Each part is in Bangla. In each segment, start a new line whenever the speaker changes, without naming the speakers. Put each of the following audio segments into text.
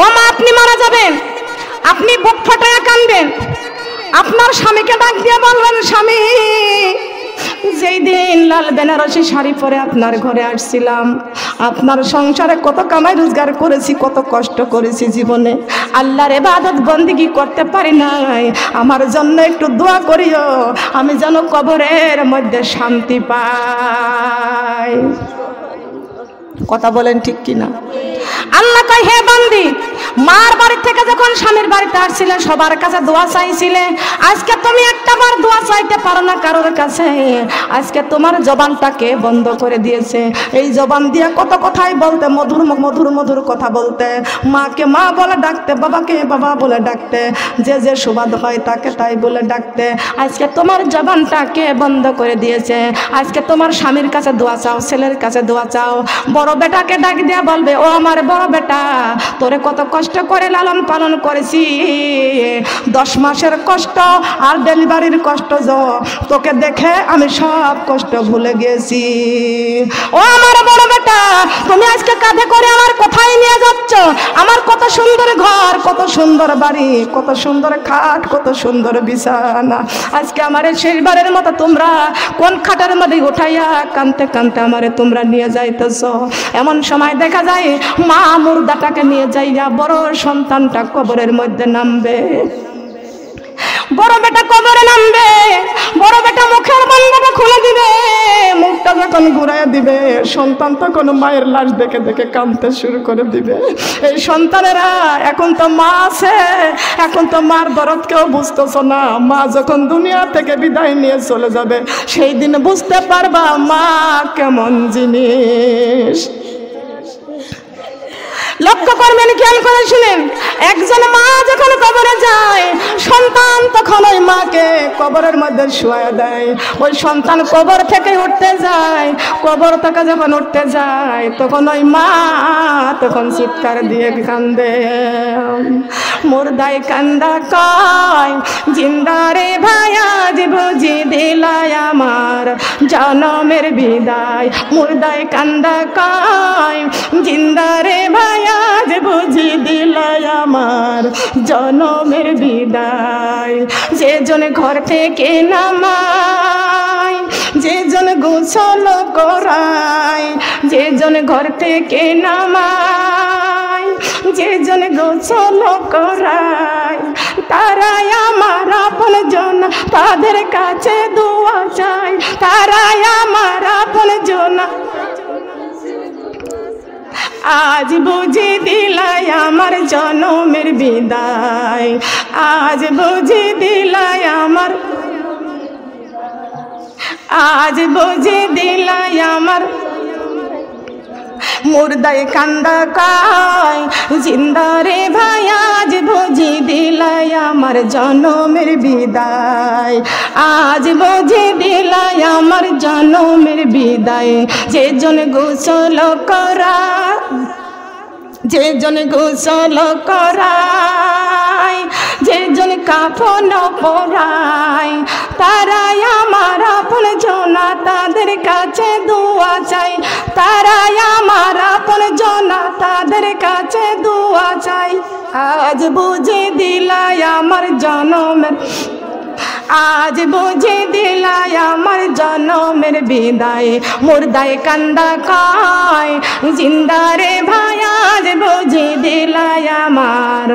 ও মা, আপনি মারা যাবেন, আপনি বুক ফাটায় কাঁদবেন, আপনার স্বামীকে ডাক দিয়ে বলবেন, স্বামী, যেই দিন লাল বেনারসি শাড়ি পরে আপনার ঘরে আসছিলাম, আপনার সংসারে কত কামাই রোজগার করেছি, কত কষ্ট করেছি, জীবনে আল্লাহর ইবাদত বন্দেগী করতে পারি নাই, আমার জন্য একটু দোয়া করিও, আমি যেন কবরের মধ্যে শান্তি পাই। কথা বলেন ঠিক কিনা? আল্লাহ কয়, হে বান্দি, মার বাড়ি থেকে যখন স্বামীর বাড়িতে আসছিলে সবার কাছে দোয়া চাইছিলে, আজকে তুমি একটাবার দোয়া চাইতে পারো না কারোর কাছে। আজকে তোমার জবানটাকে বন্ধ করে দিয়েছে। এই জবান দিয়ে কত কথাই বলতে, মধুর মধুর মধুর কথা বলতে, মাকে মা বলে ডাকতে, বাবাকে বাবা বলে ডাকতে, যে যে সুবাদ হয় তাকে তাই বলে ডাকতে, আজকে তোমার জবানটাকে বন্ধ করে দিয়েছে। আজকে তোমার স্বামীর কাছে দোয়া চাও, ছেলের কাছে দোয়া চাও, বড় বেটাকে ডাক দিয়া বলবে, ও আমার বড় বেটা, তোরে কত কষ্ট করে লালন পালন করেছি, 10 মাসের কষ্ট আর ডেলিভারির কষ্ট, তোকে দেখে আমি সব কষ্ট ভুলে গেছি। ও আমার বড় বেটা, তুমি আজকে কাঁধে করে আমার কোথায় নিয়ে যাচ্ছ? আমার কত সুন্দর ঘর, কত সুন্দর বাড়ি, কত সুন্দর খাট, কত সুন্দর বিছানা, আজকে আমারে শেষবারের মতো তোমরা কোন খাটের মধ্যে উঠাইয়া কানতে কানতে আমারে তোমরা নিয়ে যাইতেছ। এমন সময় দেখা যায় মা মুর্দাটাকে নিয়ে যাইয়া বড় সন্তানটা কবরের মধ্যে নামবে। বড় বেটা কবরে নামবে, বড় বেটা মুখের বন্ধটা খুলে দিবে, মুখটা যখন ঘুরাইয়া দিবে, সন্তান তখন মায়ের লাশ দেখে দেখে কাঁদতে শুরু করে দিবে। এই সন্তানেরা এখন তো মা আছে, এখন তো মার দরদ কেউ বুঝতেছ না। মা যখন দুনিয়া থেকে বিদায় নিয়ে চলে যাবে, সেই দিন বুঝতে পারবা মা কেমন জিনিস। লক্ষ্য করবেন, খেয়াল করে শুনেন, একজন মা যখন কবরে যায়, সন্তান তখন ওই মাকে কবরের মধ্যে শুয়ে দেয়। ওই সন্তান কবর থেকে উঠতে যায়, কবর থেকে যখন উঠতে যায়, তখন ওই মা তখন চিৎকার দিয়ে কান্দে, মুর্দায় কান্দা কয়, জিন্দারে ভাইয়া যে বুঝি দিলাই আমার জনমের বিদায়। মুর্দায় কান্দা কয়, জিন্দারে ভাইয়া যে বুঝি দিলাই আমার জনমের বিদায়। যে জন ঘর থেকে নামায়, যে জন গোসল করায়, যে জন ঘর থেকে নামায়, যে জন গোসল করায়, তারাই আমার আপন জন, তাদের কাছে দোয়া চাই, তারাই আমার আপন জন। আজ বুঝি দিলাই আমার জনমের বিদায়, আজ বুঝি দিলাই আমার, আজ বুঝি দিলাই আমার। মুর্দায় কান্দা কয়, জিন্দারে ভাই আজ বুঝি দিলাই আমার জনমের বিদায়, আজ বুঝি দিলাই আমার জনমের বিদায়। যে জন গোসল করা, যে জন গোসল করায়, যে জন কাফন পরায়, তারাই আমার আপন জনা, তাদের কাছে দোয়া চাই, তারাই আমার আপন জনা, তাদের কাছে দোয়া চাই। আজ বুঝে দিলাই আমার জনমের, আজ বুঝে দিলাই আমার জনমের বিদায়। মুর্দায় কান্দা কয়, জিন্দারে ভাই আজ বুঝে দিলাই আমার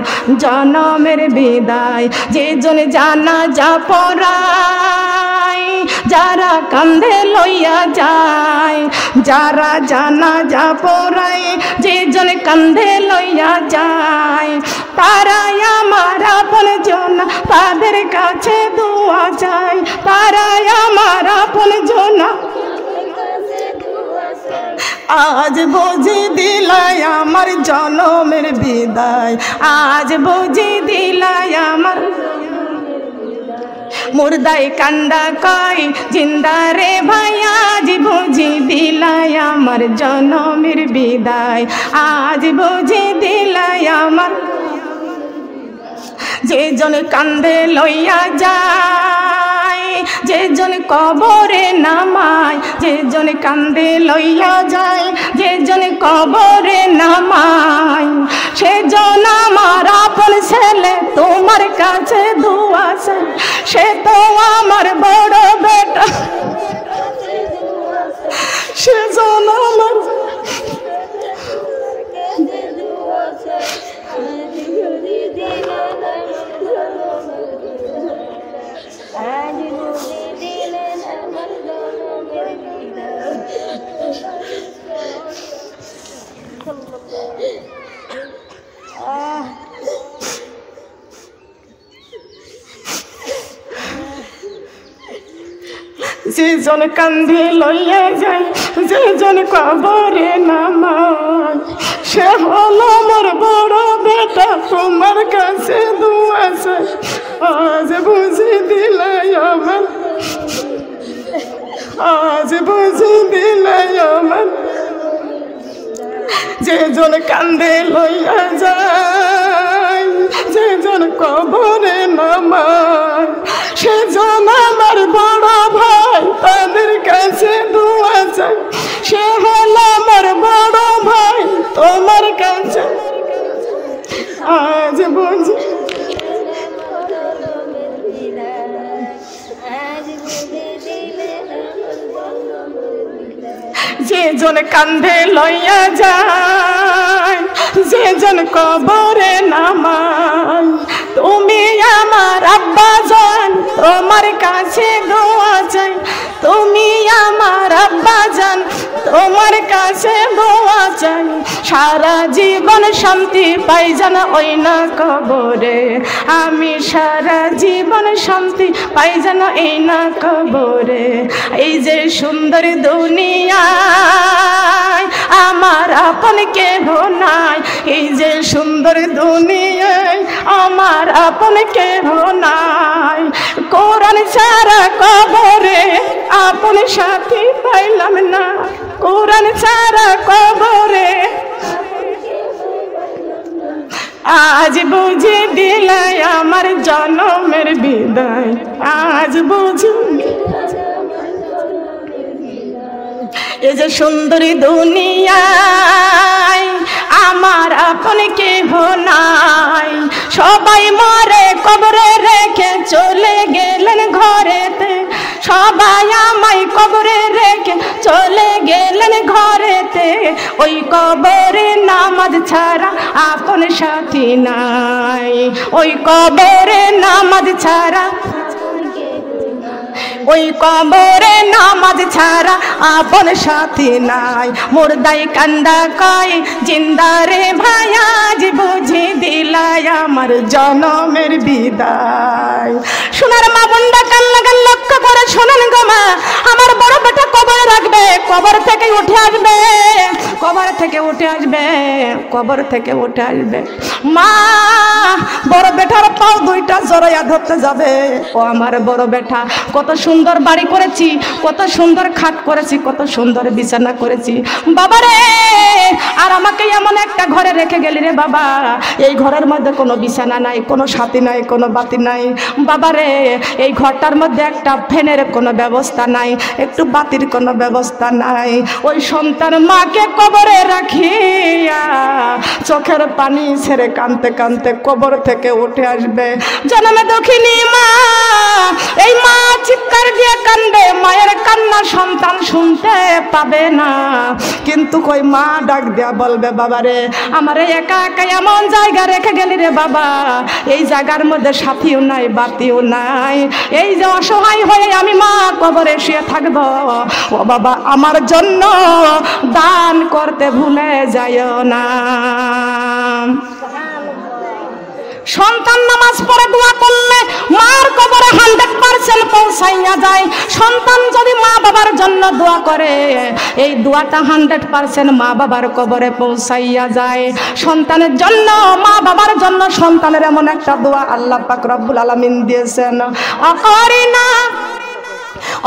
জনমের বিদায়। যে জন জানাজা পড়ায়, যারা কান্দে লইয়া যায়, যারা জানাজা পড়ায়, যে জন কান্দে লইয়া যায়, তারাই আমার আপন জন, তাদের কাছে দোয়া চাই, তারাই আমার আপন জন। আজ বুঝি দিলাই আমার জনমের বিদায়, আজ বুঝি দিলাই আমার। মুর্দায় কান্দা কয়, জিন্দারে ভাই আজ বুঝি দিলাই আমার জনমের বিদায়, আজ বুঝি দিলাই আমার। যে জন কান্দে লইয়া যায়, যে জন কবরে নামায়, যে জন কান্দে লইয়া যায়, যে জন কবরে নামায়, সে জন কাছে দোয়া চাই, সে তো আমার বড় বেটা, সেজন আমার যেজন কান্ধে লইয়া যায়, যেজন কবরে নামায়, সে হলো আমার বড় বেটা, তোমার কাছে দোয়া চাই, আজ বুঝি দিলাই আমার, আজ বুঝি দিলাই আমার। যেজন কান্দে লইয়া যায়, যেজন কবরে নামায়, সেজন আমার বড় ভাই, তাদের কাছে দোয়া চাই, সে হলো আমার বড় ভাই, তোমার কাছে আজ বুঝি। যেজন কান্ধে লইয়া যায়, যেজন কবরে নামায়, তুমি আমার আব্বা জান, তোমার কাছে দোয়া চাই, তুমি আমার আব্বা জান, তোমার কাছে দোয়া চাই, সারা জীবন শান্তি পাই যেন ওই না কবরে, আমি সারা জীবন শান্তি পাই যেন এই না কবরে। এই যে সুন্দর দুনিয়ায় আমার আপন কেহ নাই, এই যে সুন্দর দুনিয়ায় আমার আপন কেহ নাই, কোরআন ছাড়া কবরে আপন সাথী পাইলাম না, কোরআন ছাড়া কবরে আজ বুঝে দিলাই আমার জনমের বিদায়, আজ বুঝে। এই যে সুন্দরী দুনিয়ায় আমার আপন কেহ নাই, সবাই মরে কবরে রেখে চলে গেলেন ঘরেতে, সবাই আমায় কবরে রেখে চলে গেলেন ঘরেতে, ওই কবরে নামাজ ছাড়া আপন সাথী নাই, ওই কবরে নামাজ ছাড়া, ওই কবরে নামাজ ছাড়া আপন সাথী নাই। মুর্দাই কান্দা কয় জিন্দা রে ভাই, আজ বুঝে দিলাই আমার জনমের বিদায়। সোনার মা বোনরা কান লাগান লক্ষ্য করে শোনেন গো মা, আমার বড় বেটা কবরে রাখবে, কবর থেকে উঠে আসবে, কবর থেকে উঠে আসবে, কবর থেকে উঠে আসবে। মা বড় বেটার পাও দুইটা জড়াইয়া ধরতে যাবে, ও আমার বড় বেটা কত সুন্দর বাড়ি করেছি, কত সুন্দর খাট করেছি, কত সুন্দর বিছানা করেছি বাবারে, আর আমাকে এমন একটা ঘরে রেখে গেলি রে বাবা, এই ঘরের মধ্যে কোনো বিছানা নাই, কোনো সাথী নাই, কোনো বাতি নাই বাবারে, এই ঘরটার মধ্যে একটা ফ্যানের কোনো ব্যবস্থা নাই, একটু বাতির কোনো ব্যবস্থা নাই। ওই সন্তান মাকে কবরে রাখিয়া চোখের পানি ছেড়ে কাঁদতে কাঁদতে কবর থেকে উঠে আসবে। জন্মে দক্ষিণী মা, এই মা চিৎকার দিয়ে কান্দে, মায়ের কান্না সন্তান শুনতে পাবে না, কিন্তু কই মা ডাক দিয়া বলবে বাবারে আমারে একা একা এমন জায়গা রেখে গেলি রে বাবা, এই জায়গার মধ্যে সাথীও নাই, বাতিও নাই, এই যে অসহায় হয়ে আমি মা কবরে শুয়ে থাকবো, ও বাবা আমার জন্য দান করতে ভুলে যাইও না। সন্তান নামাজ পড়ে দোয়া করলে মার কবরে 100% পৌঁছাইয়া যায়। সন্তান যদি মা বাবার জন্য দোয়া করে, এই দোয়াটা 100% মা বাবার কবরে পৌঁছাইয়া যায়। সন্তানের জন্য, মা বাবার জন্য সন্তানের এমন একটা দোয়া আল্লাহ পাক রব্বুল আলামিন দিয়েছেন, অকরিনা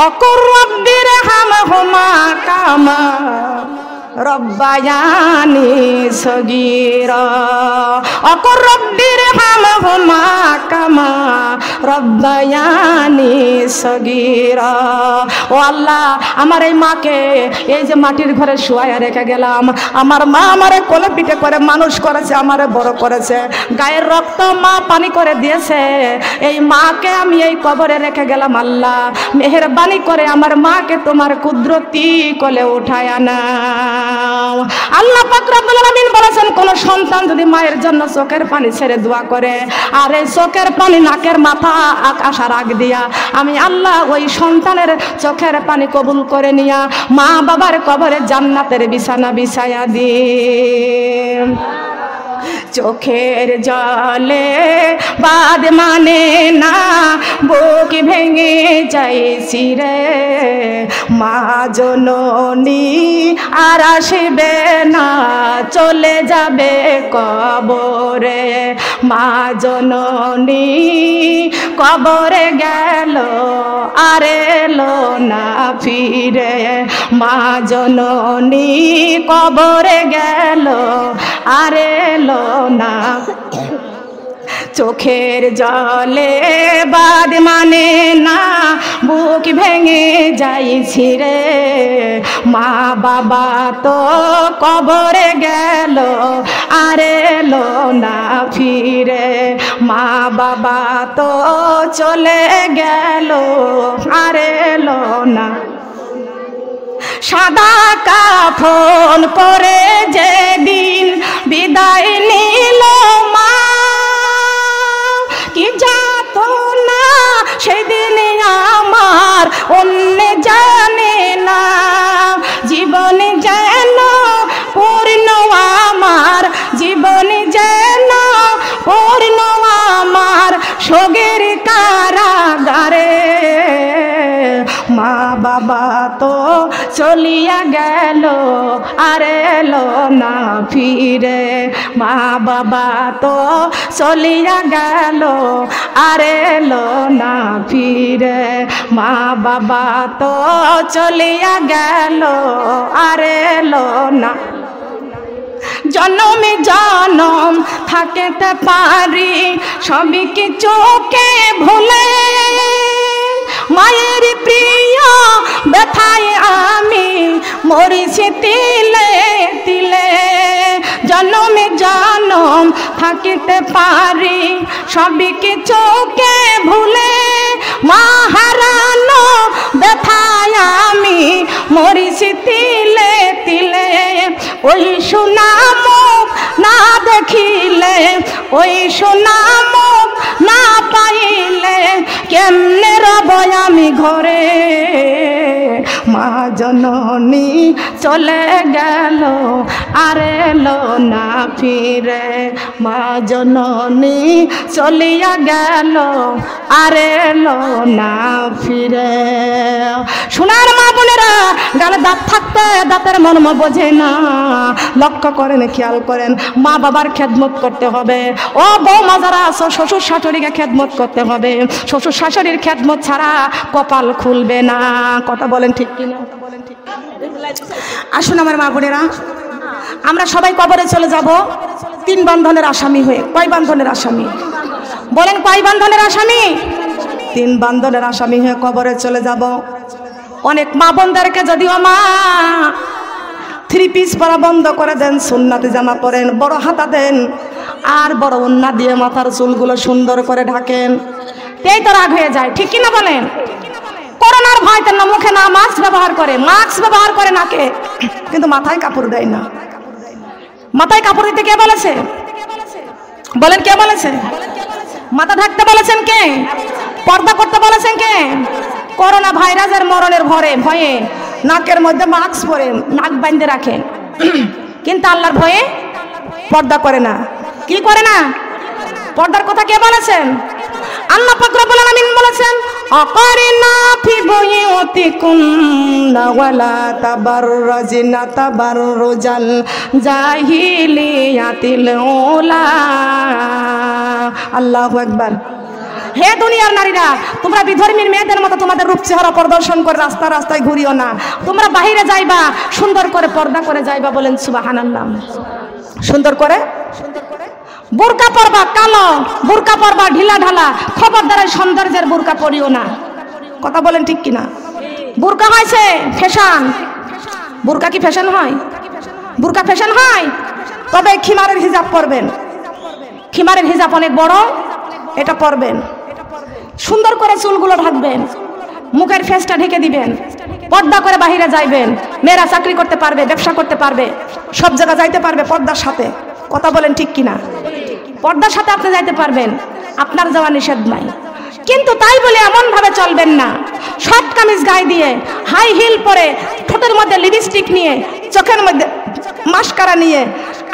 অকুর রব্বির হামহুমা কামা রব্বায়ানি সগীরা, অকুর রব্বির হামহুমা কামা রব্বায়ানি সগীরা। ও আল্লাহ, আমার এই মাকে এই যে মাটির ঘরে শুয়াইয়া রেখে গেলাম, আমার মা আমারে কোলে পিঠে করে মানুষ করেছে, আমারে বড় করেছে, গায়ের রক্ত মা পানি করে দিয়েছে। এই মাকে আমি এই কবরে রেখে গেলাম। আল্লাহ মেহেরবানি করে আমার মাকে তোমার কুদরতি কোলে উঠায় নাও। আল্লাহ পাক রব্বুল আলামিন বলেছেন, কোন সন্তান যদি মায়ের জন্য চোখের পানি ছেড়ে দোয়া করে, আর এই চোখের পানি নাকের মাথা আসার আগ দিয়া আমি আল্লাহ ওই সন্তানের চোখের পানি কবুল করে নিয়া মা বাবার কবরে জান্নাতের বিছানা বিছায়া দিই। চোখের জলে বাদ মানে না, বুক ভেঙে যাইছি রে, মা জননী আর আসবে না, চলে যাবে কবরে। মা জননী কবরে গেল আর এলো না ফিরে, মা জননী কবরে গেল আর এলো না। চোখের জলে বাদ মানে না, বুক ভেঙে যাইছি রে, মা বাবা তো কবরে গেল আর এলো না ফিরে, মা বাবা তো চলে গেল আর এলো না। সাদা কাফন পরে যেদিন বিদায় নিল মা, কি যাত না সেদিন আমার অন্য জানে না, জীবন যেন পূর্ণ আমার, জীবন যেন পূর্ণ আমার সোগের কারাগারে, মা বাবা তো চলিয়া গেল আর এলো না ফিরে, মা বাবা তো চলিয়া গেল আর এলো না ফিরে, মা বাবা তো চলিয়া গেল আর এলো না। জনমে জনম থাকতে পারি সবই কিছুকে ভুলে, মায়ের প্রিয় ব্যথায় আমি মরিছি তিলে তিলে। জনমে জনম থাকিতে পারি সবই কিছুকে ভুলে, মা হারানো ব্যথায় আমি মরিছি তিলে তিলে। ওই সোনা মুখ না দেখিলে, ওই সোনা মুখ না পাইলে কেমনে রব আমি ঘরে, মা জননী চলে গেল আর এলো না ফিরে, মা জননী চলিয়া গেল আর এলো না ফিরে। সোনার মা বোনেরা, গালে দাঁত থাকতে দাঁতের মর্ম বোঝে না, লক্ষ্য করেন খেয়াল করেন, মা বাবার খেদমত করতে হবে। ও বৌমা যারা আছো, শ্বশুর শাশুড়িকে খেদমত করতে হবে, শ্বশুর শাশুড়ির খেদমত ছাড়া কপাল খুলবে না। কথা বলেন ঠিক কিনা? আসুন আমার মা বোনেরা, আমরা সবাই কবরে চলে যাব 3 বন্ধনের আসামি হয়ে। কয় বন্ধনের আসামি? বলেন কয় বন্ধনের আসামি? 3 বন্ধনের আসামি হয়ে কবরে চলে যাব। অনেক মা বোনদেরকে যদিও মা 3 পিস পরা বন্ধ করে দেন, সুন্নাতি জামা পরেন, বড় হাতা দেন, আর বড় ওন্না দিয়ে মাথার চুলগুলো সুন্দর করে ঢাকেন, এই তো রাগ হয়ে যায়। ঠিক কিনা বলেন? করোনার ভয়তে না মুখে না মাস্ক ব্যবহার করে, মাস্ক ব্যবহার করে নাকে, কিন্তু মাথায় কাপড় দেয় না। মাথায় কাপড় দিতে কে বলেছে? বলেন কে বলেছে? মাথা ঢাকতে বলেছেন কে? পর্দা করতে বলেছেন কে? করোনা ভাইরাসের মরণের ভয়ে নাকের মধ্যে মাস্ক পরে নাক বাঁধে রাখে, কিন্তু আল্লাহর ভয়ে পর্দা করে না। কি করে না? পর্দার কথা কে বলেছেন? আল্লাহ পাক রব্বুল আলামিন বলেছেন, আকারিনা ফি বুয়ুতিকুন্না ওয়ালা তাবাররাজনা তাবাররুজাল জাহিলিয়াতিল উলা। আল্লাহু আকবার। হে দুনিয়ার নারীরা, তোমরা বিধর্মীর মেয়েদের মতো তোমাদের রূপ চেহারা প্রদর্শন করে রাস্তা রাস্তায় ঘুরিও না। তোমরা বাহিরে যাইবা, সুন্দর করে পর্দা করে যাইবা। বলেন সুবহানাল্লাহ। সুন্দর করে বোরকা পরবা কালো, বোরকা পরবা ঢিলা ঢালা, খবরদার সৌন্দর্যের বোরকা পরিও না। কথা বলেন ঠিক কিনা? বোরকা হয়েছে ফ্যাশন। বোরকা কি ফ্যাশন হয়? বোরকা ফ্যাশন হয়? তবে খিমারের হিজাব পরবেন। খিমারের হিজাব অনেক বড়, এটা পরবেন। সুন্দর করে চুলগুলো ঢাকবেন, মুখের ফেসটা ঢেকে দিবেন, পর্দা করে বাহিরে যাইবেন। মেয়েরা চাকরি করতে পারবে, ব্যবসা করতে পারবে, সব জায়গা যাইতে পারবে পর্দার সাথে। কথা বলেন ঠিক কিনা? পর্দার সাথে আপনি যাইতে পারবেন, আপনার যাওয়া নিষেধ নাই। কিন্তু তাই বলে এমন ভাবে চলবেন না, শর্ট কামিজ গায়ে দিয়ে, হাই হিল পরে, ঠোঁটের মধ্যে লিপস্টিক নিয়ে, চোখের মধ্যে মাস্কারা নিয়ে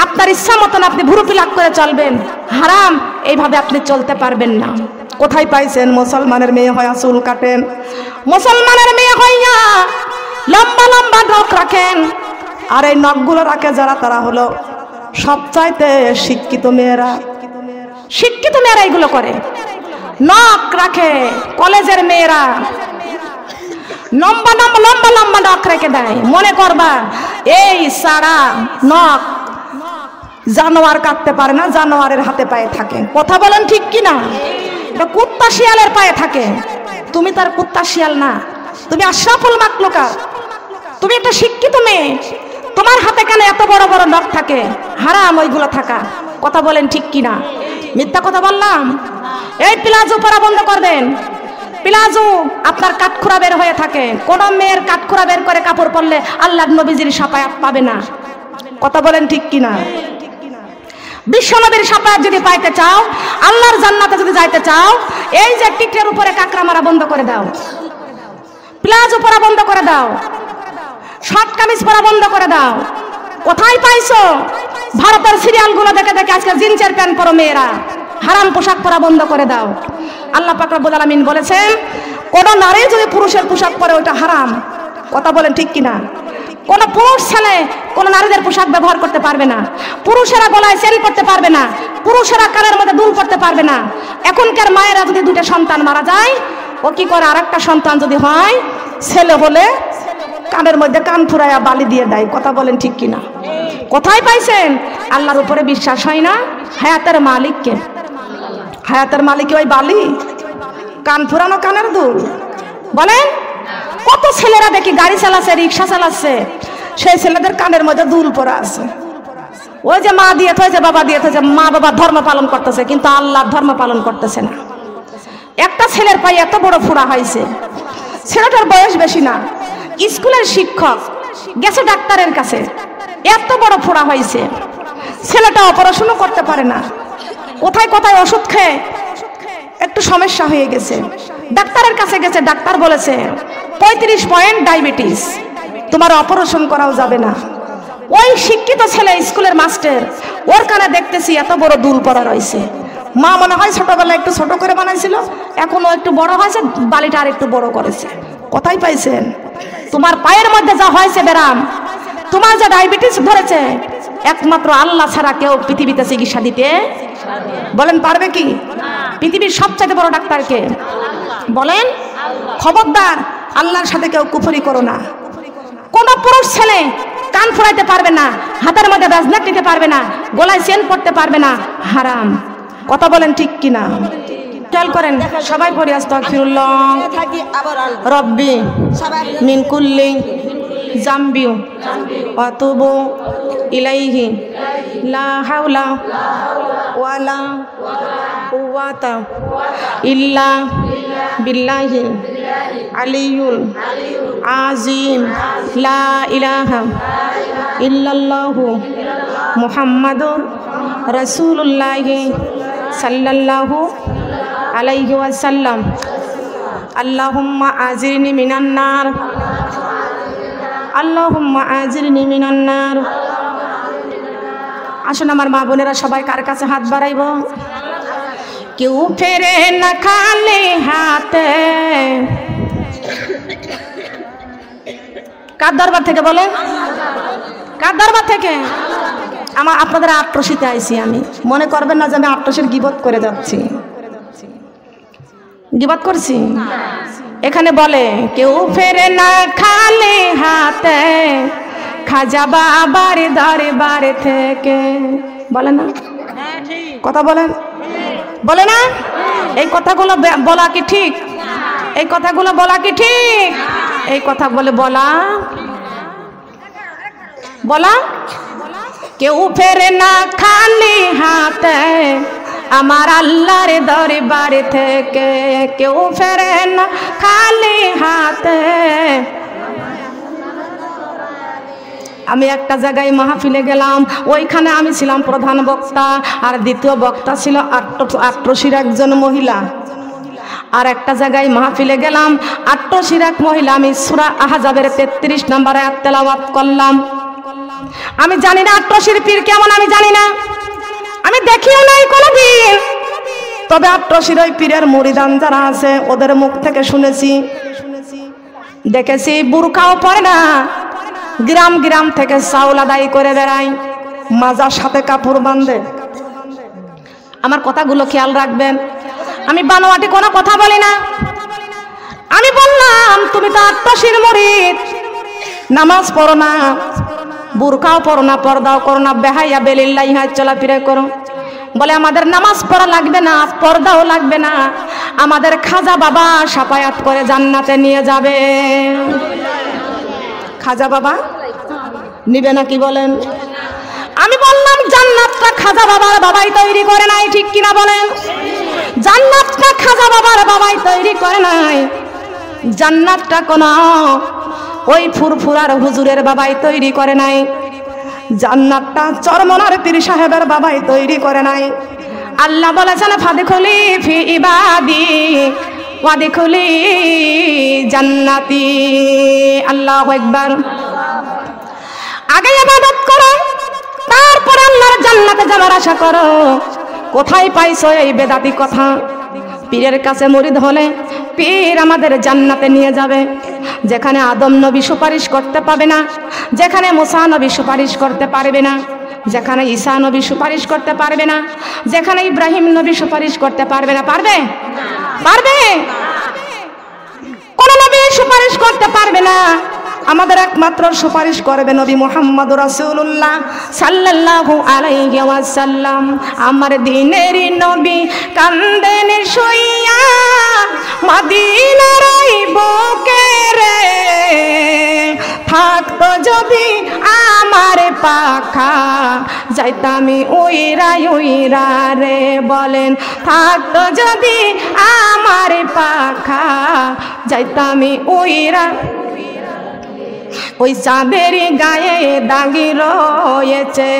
আপনার ইচ্ছা মতন আপনি ভুরু পিলাক করে চলবেন। হারাম, এইভাবে আপনি চলতে পারবেন না। কোথায় পাইছেন? মুসলমানের মেয়ে হইয়া চুল কাটেন, মুসলমানের মেয়ে হইয়া লম্বা লম্বা নখ রাখেন। আর এই নখগুলো রাখে যারা, তারা হলো সবচাইতে শিক্ষিত মেয়েরা। শিক্ষিত মেয়েরা এগুলো করে, নখ রাখে। কলেজের মেয়েরা লম্বা লম্বা লম্বা লম্বা নখ রেখে দেয়, মনে করবা এই সারা নখ জানোয়ার কাটতে পারে না, জানোয়ারের হাতে পায়ে থাকে। কথা বলেন ঠিক কিনা? কুত্তা শিয়ালের পায়ে থাকে। তুমি তার কুত্তা শিয়াল না, তুমি আশরাফুল মাখলুকা, তুমি একটা শিক্ষিত মেয়ে। তোমার হাতে কেন এত বড় বড় নখ থাকে? হারাম ওইগুলো থাকা। কথা বলেন ঠিক কিনা? মিথ্যা কথা বললাম? এই প্লাজো পরা বন্ধ করবেন। প্লাজো আপনার কাঠখোড়া বের হয়ে থাকে। কোন মেয়ের কাঠখোড়া বের করে কাপড় পরলে আল্লাহর নবীজির শাফায়াত পাবে না। কথা বলেন ঠিক কিনা? বিশ্বনবীর শাফায়াত যদি পাইতে চাও, আল্লাহর জান্নাতে যদি যাইতে চাও, এই যে টিকের উপরে কাকড়া মারা বন্ধ করে দাও, প্লাজো পরা বন্ধ করে দাও, শর্ট কামিজ পরা বন্ধ করে দাও। কোথায় পাইছো? ভারতের সিরিয়ালগুলো দেখে দেখে আজকে জিন্সের প্যান্ট পরো মেয়েরা। হারাম পোশাক পরা বন্ধ করে দাও। আল্লাহ পাক রব্বুল আলামিন বলেছেন, কোন নারী যদি পুরুষের পোশাক পরে ওটা হারাম। কথা বলেন ঠিক কিনা? কোন পুরুষ ছেলে কোন নারীদের পোশাক ব্যবহার করতে পারবে না। পুরুষেরা গলায় চেন করতে পারবে না, পুরুষেরা কানের মধ্যে দুল করতে পারবে না। এখনকার মায়েরা যদি দুইটা সন্তান মারা যায়, ও কি করে আরেকটা সন্তান যদি হয়, ছেলে হলে কানের মধ্যে কান ফুরাইয়া বালি দিয়ে দেয়। কথা বলেন ঠিক কিনা? কোথায় পাইছেন? আল্লাহর উপরে বিশ্বাস হয় না? হায়াতের মালিককে, হায়াতের মালিক ওই বালি, কান ফুরানো কানের দুল? বলেন, কত ছেলেরা দেখি গাড়ি চালাচ্ছে, রিক্সা চালাচ্ছে, সেই ছেলেদের কানের মধ্যে দুল পরা আছে। ওই যে মা দিয়ে থয়েছে, বাবা দিয়ে থয়েছে, মা বাবা ধর্ম পালন করতেছে, কিন্তু আল্লাহর ধর্ম পালন করতেছে না। একটা ছেলের পায়ে এত বড় ফুড়া হয়েছে, ছেলেটার বয়স বেশি না, স্কুলের শিক্ষক, গেছে ডাক্তারের কাছে, এত বড় ফোড়া হয়েছে। ছেলেটা অপারেশনও করতে পারে না, কোথায় কোথায় ওষুধ খেয়ে একটু সমস্যা হয়ে গেছে। ডাক্তারের কাছে গেছে, ডাক্তার বলেছে 35 পয়েন্ট ডায়াবেটিস, তোমার অপারেশন করাও যাবে না। ওই শিক্ষিত ছেলে স্কুলের মাস্টার, ওর কানে দেখতেছি এত বড় দুল পড়া রয়েছে। মা মনে হয় ছোটবেলায় একটু ছোট করে বানাইছিল, এখনো একটু বড় হয়েছে, বালিটা আর একটু বড় করেছে। কোথায় পাইছেন? তোমার পায়ের মধ্যে যা হয়েছে ব্যারাম, তোমার যা ডায়াবেটিস ধরেছে, একমাত্র আল্লাহ ছাড়া কেউ পৃথিবীতে চিকিৎসা দিতে বলেন পারবে কি? পৃথিবীর সবচেয়ে বড় ডাক্তারকে বলেন। খবরদার, আল্লাহর সাথে কেউ কুফরি করো না। কোন পুরুষ ছেলে কান ফুরাইতে পারবে না, হাতের মধ্যে ব্যাজনেট নিতে পারবে না, গলায় চেন পড়তে পারবে না, হারাম। কথা বলেন ঠিক কিনা? খেয়াল করেন, সবাই পড়ি আস্তাগফিরুল্লাহ রব্বি মিন কুল্লি জামবি ওয়া তুবু ইলাইহি লা হাওলা ওয়ালা কুওয়াতা ইল্লা বিল্লাহি আলিয়ুল আযীম। লা ইলাহা ইল্লাল্লাহু মুহাম্মাদুর রাসূলুল্লাহ সাল্লাল্লাহু আলাইহি ওয়াসাল্লাম। আল্লাহুম্মা আজিরনি মিনান নার, আল্লাহুম্মা আজিরনি মিনান নার। আসুন আমার মা বোনেরা সবাই কার কাছে হাত বাড়াইব? কেউ ফেরে না খালি হাতে। কার দরবার থেকে বলেন? কার দরবার থেকে? আমার আপনাদের আট্রসিতে আইছি আমি, মনে করবেন না যে আমি আট্রসের গিবত করে যাচ্ছি। গিবত করছি? এখানে বলে কেউ ফেরে না খালি হাতে, খাজা বাবার দরবার থেকে, বলে না? কথা বলেন, বলে না? এই কথাগুলো বলা কি ঠিক? এই কথাগুলো বলা কি ঠিক? এই কথা বলে বলা বলা কেউ ফেরে না খালি হাতে আমার আল্লাহর দরবার থেকে, কেউ ফেরে না খালি হাতে। আমি একটা জায়গায় মাহফিলে গেলাম, ওইখানে আমি ছিলাম প্রধান বক্তা, আর দ্বিতীয় বক্তা ছিল আট্রসির একজন মহিলা। আর একটা জায়গায় মাহফিলে গেলাম, আট্রসির এক মহিলা, আমি সূরা আহজাবের 33 নম্বর আয়াত তেলাওয়াত করলাম। আমি জানি না আট্রসির পীর কেমন, আমি জানি না, আমি দেখিও নাই কোনোদিন, তবে আট্রসির ওই পীরের মুরিদান যারা আছে ওদের মুখ থেকে শুনেছি, দেখেছি। বুরকাও পরে না, গ্রাম গ্রাম থেকে চাউল আদায় করে বেড়ায়, মাজার সাথে কাপড় বাঁধে। আমার কথাগুলো খেয়াল রাখবেন, আমি বানোয়াটি কোনো কথা বলি না। আমি বললাম তুমি তো আট্রসির মুরিদ, নামাজ পড়ো না, বুরকাও পড়ো না, পর্দাও করো না, বেহাইয়া বেলিল্লাহি হাত চলাফেরা করো। বলে আমাদের নামাজ পড়া লাগবে না, পর্দাও লাগবে না, আমাদের খাজা বাবা শাফায়াত করে জান্নাতে নিয়ে যাবে। খাজা বাবা নিবে না কি বলেন? আমি বললাম জান্নাতটা খাজা বাবার বাবাই তৈরি করে নাই, ঠিক কিনা বলেন? জান্নাতটা খাজা বাবার বাবাই তৈরি করে নাই, জান্নাতটা কোন ওই ফুরফুরার হুজুরের বাবাই তৈরি করে নাই, জান্নাতটা চরমনার পীর সাহেবের বাবাই তৈরি করে নাই। আল্লাহ বলেছেন ফাদখুলি ফি ইবাদি ওয়াদখুলি জান্নাতি। আল্লাহু আকবার। আগে ইবাদত করো, তারপর আল্লাহর জান্নাতে যাওয়ার আশা করো। কোথায় পাইছো এই বেদাতি কথা? পীরের কাছে মুরিদ হলে পীর আমাদের জান্নাতে নিয়ে যাবে, যেখানে আদম নবী সুপারিশ করতে পারবে না, যেখানে মুসা নবী সুপারিশ করতে পারবে না, যেখানে ঈসা নবী সুপারিশ করতে পারবে না, যেখানে ইব্রাহিম নবী সুপারিশ করতে পারবে না। পারবে? পারবে? কোন নবী সুপারিশ করতে পারবে না। আমাদের একমাত্র সুপারিশ করবে নবী মুহাম্মদ রাসূলুল্লাহ সাল্লাল্লাহু আলাইহি ওয়াসাল্লাম। আমার দিনের নবী কান্দেন শুইয়া মদিনার বুকে রে, থাকতো যদি আমার পাখা যাইতামি উইরা উইরা রে। বলেন থাকতো যদি আমার পাখা যাইতামি উইরা। ওই চাঁদের গায়ে দাগি রয়েছে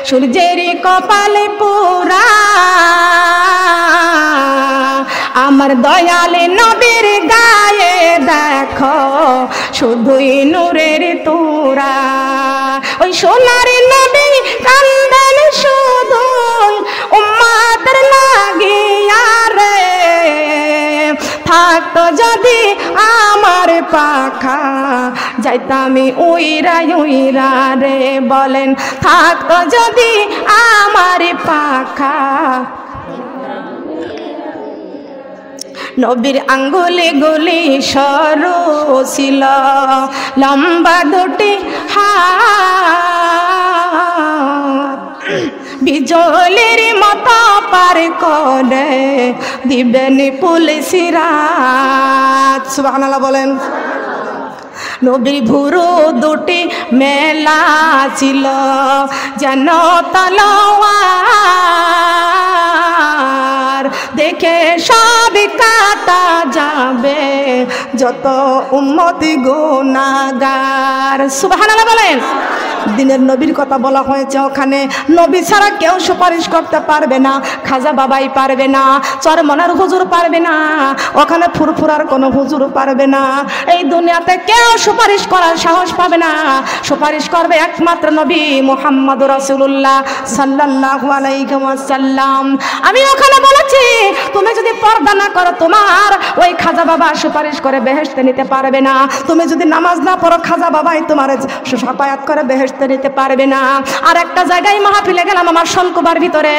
সূর্যের কপালে পুরা, আমার দয়াল নবীর গায়ে দেখো শুধুই নূরের তোরা। ওই সোনার নবী কান্দেন শুধুই উম্মতের লাগিয়া রে, থাকতো যদি আমার পাখা যাইতামি উইরা উইরা রে। বলেন থাকতো যদি আমার পাখা। নবীর আঙ্গুলে গুলি সরু ছিল, লম্বা দুটি হাত বিজলির মতো পার করে দিবেন পুলিশিরা। সুবহানাল্লাহ বলেন। নবীর ভুরু দুটি মেলা ছিল যেন তলোয়ার, দেখে সব কাটা যাবে যত উম্মতি গুনাহগার। সুবহানাল্লাহ বলেন। দিনের নবীর কথা বলা হয়েছে, ওখানে নবী ছাড়া কেউ সুপারিশ করতে পারবে না, খাজা বাবাই পারবে না, চরমনার হুজুর পারবে না, ওখানে ফুরফুরার কোনো হুজুর পারবে না। এই দুনিয়াতে কেউ সুপারিশ করার সাহস পাবে না, সুপারিশ করবে একমাত্র নবী মুহাম্মদ রাসূলুল্লাহ সাল্লাল্লাহু আলাইহি ওয়াসাল্লাম। আমি ওখানে বলেছি তুমি যদি পর্দা না করো তোমার ওই খাজা বাবা সুপারিশ করে বেহেশতে নিতে পারবে না, তুমি যদি নামাজ না পড়ো খাজা বাবাই তোমার শাফায়াত করে বেহেশতে নিতে পারবে না। আর একটা জায়গায় মাহফিলে গেলাম আমার শঙ্কুবার ভিতরে,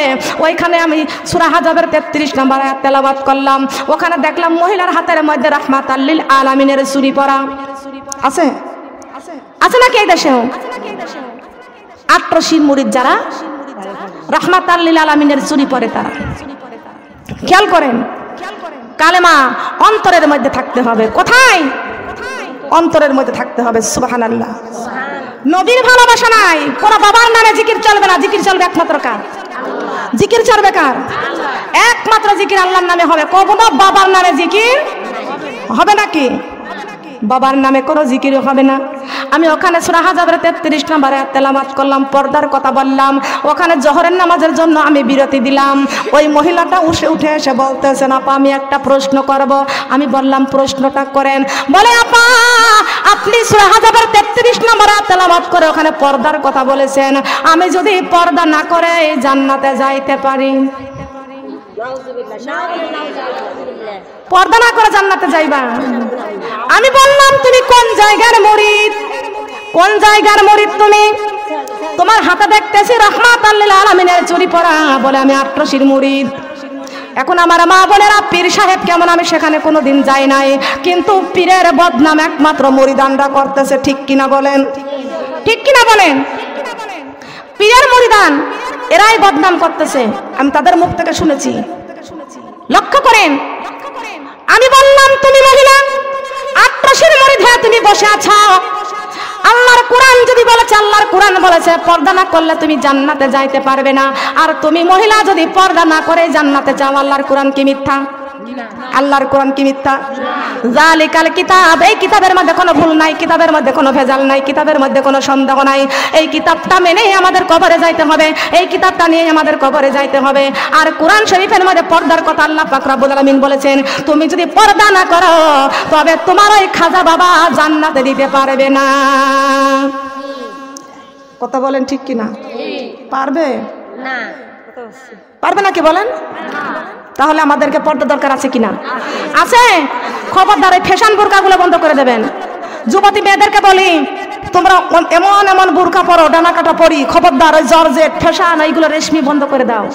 ওইখানে আমি সূরা হাজাবের 33 নম্বর আয়াত তেলাওয়াত করলাম। ওখানে দেখলাম মহিলার হাতের মধ্যে রাহমাতাল লিল আলামিনের চুরি পরা আছে, আছে নাকি এই দেশেও? আট্রসির মুরিদ যারা রাহমাতাল লিল আলামিনের চুরি পরে তারা। খেয়াল করেন, কালেমা অন্তরের মধ্যে থাকতে হবে। কোথায়? অন্তরের মধ্যে থাকতে হবে। সুবহানাল্লাহ। নবীর ভালোবাসা নাই, কোন বাবার নামে জিকির চলবে না। জিকির চলবে একমাত্র কার? জিকির চলবে কার? একমাত্র জিকির আল্লাহর নামে হবে। কখনো বাবার নামে জিকির হবে নাকি? বাবার নামে কোনো জিকির হবে না। আমি ওখানে সূরা হাজাবের 33 নম্বর আয়াত তেলাওয়াত করলাম, পর্দার কথা বললাম। ওখানে জোহরের নামাজের জন্য আমি বিরতি দিলাম। ওই মহিলাটা উঠে এসে বলতেছেন, আপা আমি একটা প্রশ্ন করব। আমি বললাম প্রশ্নটা করেন। বলে, আপা আপনি সূরা হাজাবের 33 নম্বর আয়াত তেলাওয়াত করে ওখানে পর্দার কথা বলেছেন, আমি যদি পর্দা না করে জান্নাতে যাইতে পারি? পর্দা না করে জান্নাতে যাইবা? আমি বললাম তুমি কোন জায়গার মুরিদ? কোন জায়গার মুরিদ তুমি? তোমার হাতে দেখতেছি রাহমাতাল লিল আলামিনের চুরি পরা। বলে আমি আট্রসির মুরিদ। এখন আমার মা বোনেরা, পীর সাহেব কেমন আমি সেখানে কোনোদিন যাই নাই, কিন্তু পীরের বদনাম একমাত্র মুরিদানরা করতেছে। ঠিক কিনা বলেন? ঠিক কিনা বলেন? পীরের মুরিদান এরাই বদনাম করতেছে, আমি তাদের মুখ থেকে শুনেছি। লক্ষ্য করেন। আমি বললাম তুমি মহিলা আট্রসির মুরিদ হয়ে তুমি বসে আছো। আল্লাহর কোরআন যদি বলেছে, আল্লাহর কোরআন বলেছে পর্দা না করলে তুমি জান্নাতে যাইতে পারবে না। আর তুমি মহিলা যদি পর্দা না করে জান্নাতে যাও, আল্লাহর কোরআন কি মিথ্যা? আল্লাহর কোরআন কি মিথ্যা? জালিকাল কিতাব, এই কিতাবের মধ্যে কোনো ভুল নাই, কিতাবের মধ্যে কোনো ভেজাল নাই, কিতাবের মধ্যে কোনো সন্দেহ নাই। এই কিতাবটা মেনেই আমাদের কবরে যাইতে হবে, এই কিতাবটা নিয়ে আমাদের কবরে যাইতে হবে। আর কোরআন শরীফের মধ্যে পর্দার কথা আল্লাহ পাক রব্বুল আলামিন বলেছেন, তুমি যদি পর্দা না করো তবে তোমার ওই খাজা বাবা জান্নাতে দিতে পারবে না। কথা বলেন ঠিক কিনা? পারবে না? পারবে না কি বলেন? তাহলে আমাদেরকে পর্দা দরকার আছে কিনা? আছে। খবরদার এই ফ্যাশন বোরকাগুলো বন্ধ করে দেবেন। যুবতী মেয়েদেরকে বলি, তোমরা এমন এমন বোরকা পরো, ডানা কাটা পরি, খবরদার ওই জর্জেট ফ্যাশন এইগুলো রেশমি বন্ধ করে দাও।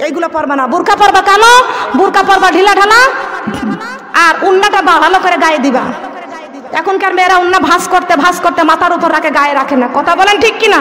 এইগুলো পরবা না। বোরকা পরবা কালো, বোরকা পরবা ঢিলা ঢালা, আর উন্নাটা ভালো করে গায়ে দিবা। এখনকার মেয়েরা উন্না ভাঁজ করতে মাথার উপর রাখে, গায়ে রাখে না। কথা বলেন ঠিক কিনা?